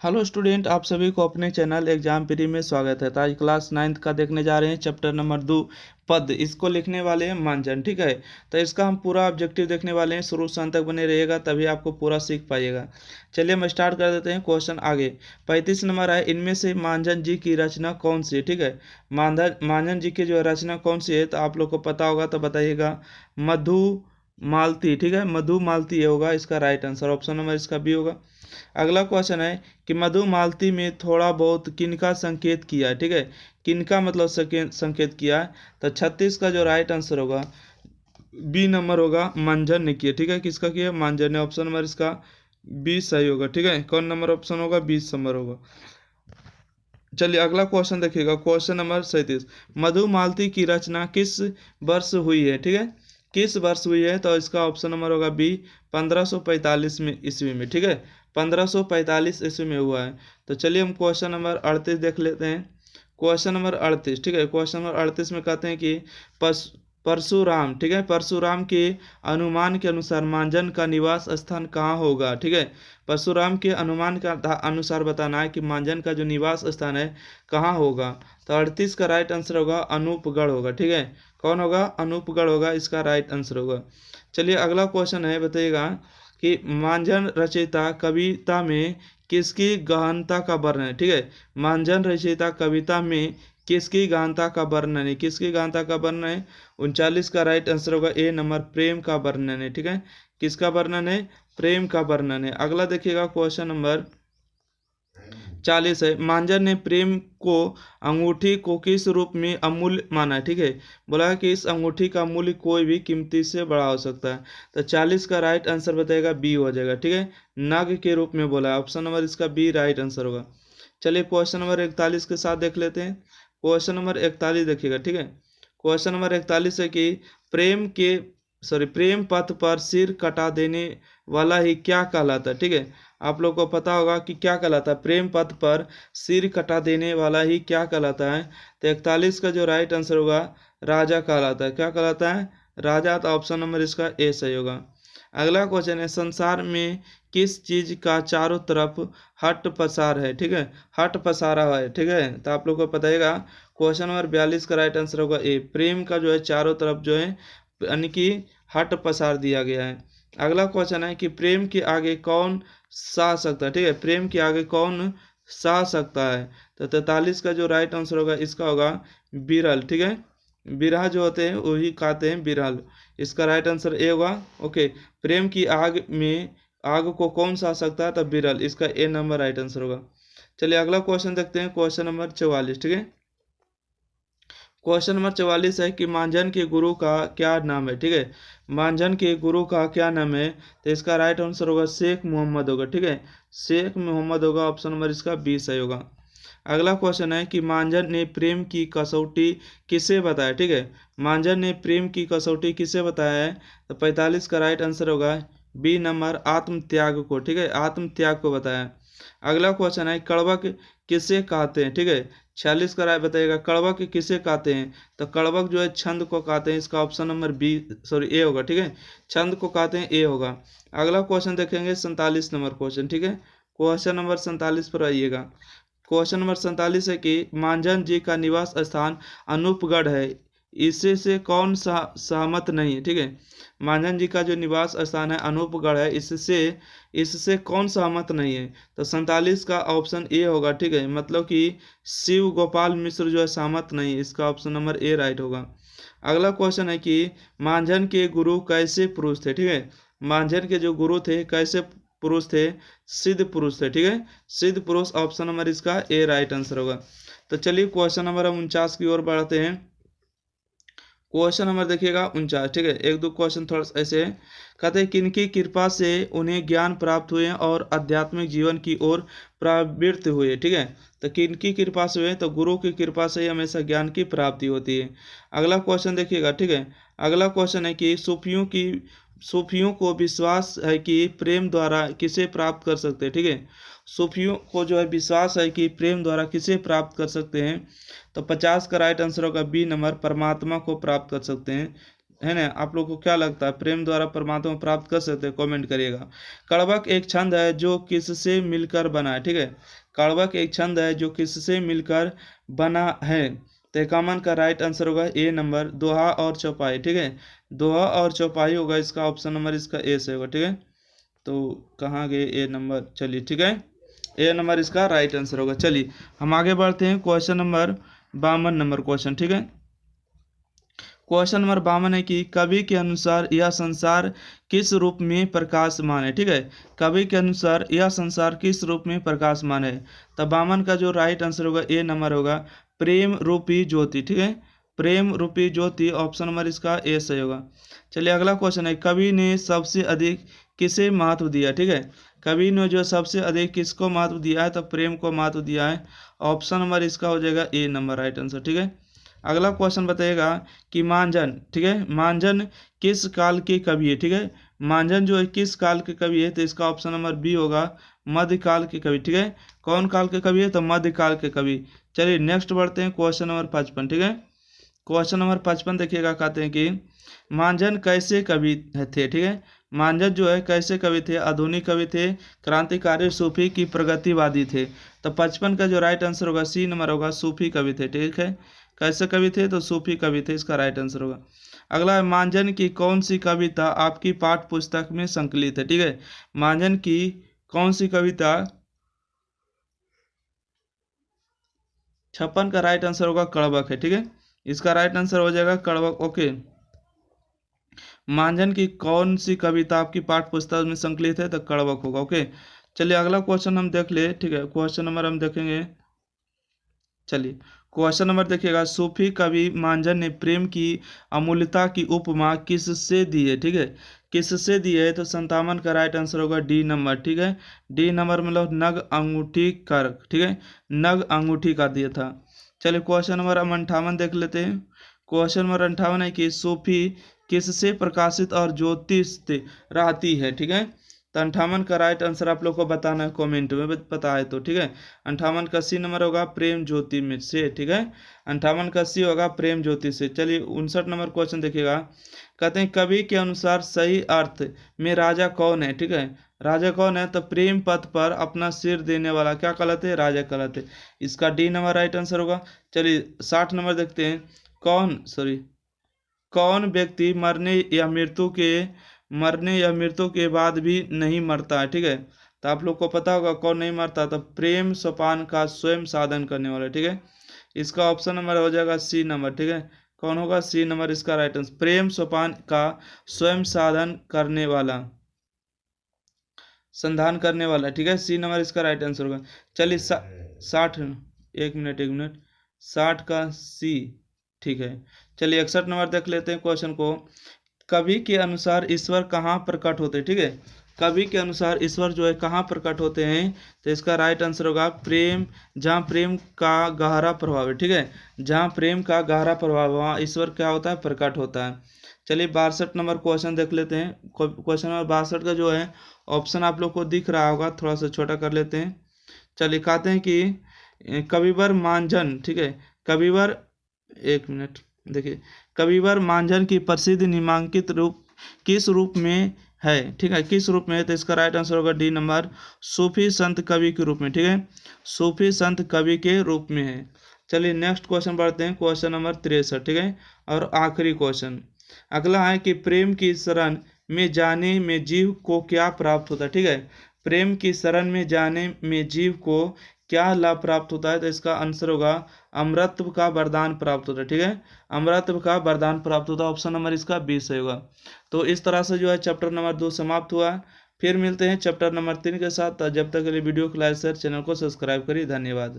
Hello student, आप सभी को अपने चैनल एग्जाम प्री में स्वागत है। तो आज क्लास 9th का देखने जा रहे हैं चैप्टर नंबर 2 पद। इसको लिखने वाले हैं मानजन। ठीक है, तो इसका हम पूरा ऑब्जेक्टिव देखने वाले हैं। शुरू से अंत तक बने रहिएगा, तभी आपको पूरा सीख पाइएगा। चलिए हम स्टार्ट कर देते हैं। क्वेश्चन आगे 35 नंबर है, इनमें से मानजन जी की रचना कौन सी है। ठीक है, मानजन जी की जो रचना कौन सी है, तो आप लोग को पता होगा तो बताइएगा। मधु मालती। ठीक है, मधु मालती होगा इसका राइट आंसर। ऑप्शन नंबर इसका बी होगा। अगला क्वेश्चन है कि मधु मालती में थोड़ा बहुत किनका संकेत किया है। ठीक है, किनका मतलब संकेत किया है, तो 36 का जो राइट आंसर होगा बी नंबर होगा, मांझन ने किया। ठीक है, किसका किया, मांझन ने। ऑप्शन नंबर इसका बी सही होगा। ठीक है, कौन नंबर ऑप्शन होगा, 20 नंबर होगा। चलिए अगला क्वेश्चन देखिएगा, क्वेश्चन नंबर 37। मधु मालती की रचना किस वर्ष हुई है। ठीक है, किस वर्ष हुई है, तो इसका ऑप्शन नंबर होगा बी, 1545 में ईस्वी में। ठीक है, 1545 ईस्वी में हुआ है। तो चलिए हम क्वेश्चन नंबर 38 देख लेते हैं। Question number 38। ठीक है, क्वेश्चन नंबर 38 में कहते हैं कि परशुराम। ठीक है, परशुराम के अनुमान के अनुसार मांझन का निवास स्थान कहाँ होगा। ठीक है, परशुराम के अनुमान का अनुसार बताना है कि मांझन का जो निवास स्थान है कहाँ होगा। तो 38 का राइट आंसर होगा अनूपगढ़ होगा। ठीक है, कौन होगा, अनूपगढ़ होगा इसका राइट आंसर होगा। चलिए अगला क्वेश्चन है, बताइएगा कि मांझन रचयिता कविता में किसकी गहनता का वर्णन है। ठीक है, मांझन रचयिता कविता में किसकी गहनता का वर्णन है, किसकी गहनता का वर्णन है। 39 का राइट आंसर होगा ए नंबर, प्रेम का वर्णन है। ठीक है, किसका वर्णन है, प्रेम का वर्णन है। अगला देखिएगा क्वेश्चन नंबर 40 है, मांझन ने प्रेम को अंगूठी को किस रूप में अमूल्य माना है। ठीक है, बोला है कि इस अंगूठी का मूल्य कोई भी कीमती से बड़ा हो सकता है। तो 40 का राइट आंसर बताएगा बी हो जाएगा। ठीक है, नग के रूप में बोला है। ऑप्शन नंबर इसका बी राइट आंसर होगा। चलिए क्वेश्चन नंबर 41 के साथ देख लेते हैं। क्वेश्चन नंबर 41 देखिएगा। ठीक है, क्वेश्चन नंबर 41 है कि प्रेम पथ पर सिर कटा देने वाला ही क्या कहलाता है। ठीक है, आप लोग को पता होगा कि क्या कहलाता है, प्रेम पथ पर सिर कटा देने वाला ही क्या कहलाता है। तो 41 का जो राइट आंसर होगा राजा कहलाता है। क्या कहलाता है, राजा। तो ऑप्शन नंबर इसका ए सही होगा। अगला क्वेश्चन है, संसार में किस चीज का चारों तरफ हट पसार है। ठीक है, हट पसारा है। ठीक है, तो आप लोग को बताइएगा। क्वेश्चन नंबर 42 का राइट आंसर होगा ए, प्रेम का जो है चारों तरफ जो है यानी कि हट पसार दिया गया है। अगला क्वेश्चन है कि प्रेम के आगे कौन सह सकता है। ठीक है, प्रेम के आगे कौन सह सकता है। तो 43 का जो राइट आंसर होगा इसका होगा बिरल। ठीक है, बिरहा जो होते हैं वही कहते हैं बिरल। इसका राइट आंसर ए होगा। ओके, प्रेम की आग में आग को कौन सा सकता है, तब बिरल। इसका ए नंबर राइट आंसर होगा। चलिए अगला क्वेश्चन देखते हैं, क्वेश्चन नंबर 44। ठीक है, क्वेश्चन नंबर 44 है कि मांझन के गुरु का क्या नाम है। ठीक है, मांझन के गुरु का क्या नाम है, तो इसका राइट आंसर होगा शेख मोहम्मद होगा। ठीक है, शेख मोहम्मद होगा। ऑप्शन नंबर इसका बी सही होगा। अगला क्वेश्चन है कि मांझन ने प्रेम की कसौटी किसे बताया। ठीक है, मांझन ने प्रेम की कसौटी किसे बताया है, तो 45 का राइट आंसर होगा बी नंबर, आत्म त्याग को। ठीक है, आत्म त्याग को बताया। अगला क्वेश्चन है कड़वक किसे कहते हैं। ठीक है, 46 का राय बताइएगा, कड़वक किसे कहते हैं, तो कड़वक जो है छंद को कहते हैं। इसका ऑप्शन नंबर बी सॉरी ए होगा। ठीक है, छंद को कहते हैं, ए होगा। अगला क्वेश्चन देखेंगे 47 नंबर क्वेश्चन। ठीक है, क्वेश्चन नंबर 47 पर आइएगा। क्वेश्चन नंबर 47 है कि मांझन जी का निवास स्थान अनूपगढ़ है, इससे से कौन सा सहमत नहीं है। ठीक है, मांझन जी का जो निवास स्थान है अनूपगढ़ है, इससे इससे कौन सहमत नहीं है, तो 47 का ऑप्शन ए होगा। ठीक है, मतलब कि शिव गोपाल मिश्र जो है सहमत नहीं है। इसका ऑप्शन नंबर ए राइट होगा। अगला क्वेश्चन है कि मांझन के गुरु कैसे पुरुष थे। ठीक है, मांझन के जो गुरु थे कैसे पुरुष थे, सिद्ध पुरुष थे। ठीक है, सिद्ध पुरुष। ऑप्शन नंबर इसका ए राइट आंसर होगा। तो चलिए क्वेश्चन नंबर 49 की ओर बढ़ते हैं। क्वेश्चन नंबर देखिएगा 49। ठीक है, एक दो क्वेश्चन थोड़ा सा ऐसे है, कहते हैं किनकी कृपा से उन्हें ज्ञान प्राप्त हुए और आध्यात्मिक जीवन की ओर प्रवृत्त हुए। ठीक है, तो किनकी कृपा से हुए, तो गुरु की कृपा से ही हमेशा ज्ञान की प्राप्ति होती है। अगला क्वेश्चन देखिएगा। ठीक है, अगला क्वेश्चन है कि सूफियों को विश्वास है कि प्रेम द्वारा किसे प्राप्त कर सकते हैं। ठीक है, सूफियों को जो है विश्वास है कि प्रेम द्वारा किसे प्राप्त कर सकते हैं, तो 50 का राइट आंसर होगा बी नंबर, परमात्मा को प्राप्त कर सकते हैं। है ना, आप लोग को क्या लगता है प्रेम द्वारा परमात्मा को प्राप्त कर सकते हैं? कमेंट करिएगा। कड़वक एक छंद है जो किससे मिलकर बना है, ठीक है। कड़वक एक छंद है जो किससे मिलकर बना है? तो कॉमन का राइट आंसर होगा ए नंबर, दोहा और चौपाई, ठीक है। दोहा और चौपाई होगा इसका, ऑप्शन नंबर इसका ए से होगा, ठीक है। तो कहाँ गए ए नंबर, चलिए ठीक है, ए नंबर इसका राइट आंसर होगा। चलिए हम आगे बढ़ते हैं, क्वेश्चन नंबर 52 नंबर क्वेश्चन, ठीक है। क्वेश्चन नंबर 52 है कि कवि के अनुसार यह संसार किस रूप में प्रकाशमान है, ठीक है। कवि के अनुसार यह संसार किस रूप में प्रकाशमान है? तो 52 का जो राइट आंसर होगा ए नंबर होगा, प्रेम रूपी ज्योति, ठीक है। प्रेम रूपी ज्योति, ऑप्शन नंबर इसका ए सही होगा। चलिए अगला क्वेश्चन है, कवि ने सबसे अधिक किसे महत्व दिया, ठीक है। कवि ने जो सबसे अधिक किसको महत्व दिया है? तो प्रेम को महत्व दिया है, ऑप्शन नंबर इसका हो जाएगा ए नंबर राइट आंसर, ठीक है। अगला क्वेश्चन बताइएगा कि मांझन, ठीक है, मांझन किस काल के कवि है, ठीक है। मांझन जो है किस काल के कवि है? तो इसका ऑप्शन नंबर बी होगा, मध्यकाल के कवि, ठीक है। कौन काल के कवि है? तो मध्यकाल के कवि। चलिए नेक्स्ट बढ़ते हैं, क्वेश्चन नंबर 55, ठीक है। क्वेश्चन नंबर 55 देखिएगा, कहते हैं कि मांझन कैसे कवि थे, ठीक है। मांझन जो है कैसे कवि थे? आधुनिक कवि थे, क्रांतिकारी, सूफी की प्रगतिवादी थे? तो 55 का जो राइट आंसर होगा सी नंबर होगा, सूफी कवि थे, ठीक है। कैसे कवि थे? तो सूफी कवि थे, इसका राइट आंसर होगा। अगला है, मांझन की कौन सी कविता आपकी पाठ्य पुस्तक में संकलित है, ठीक है। मांझन की कौन सी कविता, 56 का राइट आंसर होगा कड़वक है, ठीक है। इसका राइट आंसर हो जाएगा कड़वक, ओके। मांझन की कौन सी कविता आपकी पाठ्य पुस्तक में संकलित है? तो कड़वक होगा, ओके। चलिए अगला क्वेश्चन हम देख ले, ठीक है। क्वेश्चन नंबर हम देखेंगे, चलिए क्वेश्चन नंबर देखिएगा, सूफी कवि मांझन ने प्रेम की अमूल्यता की उपमा किससे दी है, ठीक है। किससे दी है? तो 57 का राइट आंसर होगा डी नंबर, ठीक है। डी नंबर मतलब नग अंगूठी कर, ठीक है, नग अंगूठी का दिया था। चलिए क्वेश्चन नंबर हम 58 देख लेते हैं। क्वेश्चन नंबर 58 है कि सूफी किससे प्रकाशित और ज्योतिष रहती है, ठीक है। तो 58 का राइट आंसर आप लोग को बताना है, कमेंट में पता है तो, ठीक है। 58 का सी नंबर होगा प्रेम ज्योति में से, ठीक है। 58 का सी होगा प्रेम ज्योति से। चलिए 59 नंबर क्वेश्चन देखिएगा, कहते हैं कवि के अनुसार सही अर्थ में राजा कौन है, ठीक है। राजा कौन है? तो प्रेम पथ पर अपना सिर देने वाला क्या कहलाते हैं? राजा कहलाते हैं। इसका डी नंबर राइट आंसर होगा। चलिए 60 नंबर देखते हैं, कौन व्यक्ति मरने या मृत्यु के बाद भी नहीं मरता है, ठीक है। तो आप लोग को पता होगा कौन नहीं मरता, तो प्रेम सोपान का स्वयं साधन करने वाला, ठीक है। इसका ऑप्शन नंबर हो जाएगा सी नंबर, ठीक है। कौन होगा? सी नंबर इसका राइट आंसर, प्रेम सोपान का स्वयं साधन करने वाला, संधान करने वाला, ठीक है। सी नंबर इसका राइट आंसर होगा। चलिए 60, एक मिनट 60 का सी, ठीक है। चलिए 61 नंबर देख लेते हैं क्वेश्चन को, कवि के अनुसार ईश्वर कहाँ प्रकट होते हैं, ठीक है। कवि के अनुसार ईश्वर जो है कहाँ प्रकट होते हैं? तो इसका राइट आंसर होगा प्रेम, जहाँ प्रेम का गहरा प्रभाव है, ठीक है। जहाँ प्रेम का गहरा प्रभाव, वहाँ ईश्वर क्या होता है? प्रकट होता है। चलिए 62 नंबर क्वेश्चन देख लेते हैं। क्वेश्चन नंबर 62 का जो है ऑप्शन आप लोग को दिख रहा होगा, थोड़ा सा छोटा कर लेते हैं। चलिए कहते हैं कि कविवर मांझन, ठीक है, कविवर, एक मिनट देखिए, कविवर मांझन की प्रसिद्ध निम्नांकित रूप किस रूप में है, ठीक है, किस रूप में है? तो इसका राइट आंसर होगा डी नंबर, सूफी संत कवि के रूप में, ठीक है। सूफी संत कवि के रूप में है। चलिए नेक्स्ट क्वेश्चन बढ़ते हैं, क्वेश्चन नंबर 63, ठीक है, और आखिरी क्वेश्चन अगला है कि प्रेम की शरण में जाने में जीव को क्या प्राप्त होता है, ठीक है। प्रेम की शरण में जाने में जीव को क्या लाभ प्राप्त होता है? तो इसका आंसर होगा अमरत्व का वरदान प्राप्त होता है, ठीक है। अमरत्व का वरदान प्राप्त होता है, ऑप्शन नंबर इसका 20 होगा। तो इस तरह से जो है चैप्टर नंबर 2 समाप्त हुआ। फिर मिलते हैं चैप्टर नंबर 3 के साथ। जब तक के लिए वीडियो को लाइक शेयर, चैनल को सब्सक्राइब करिए। धन्यवाद।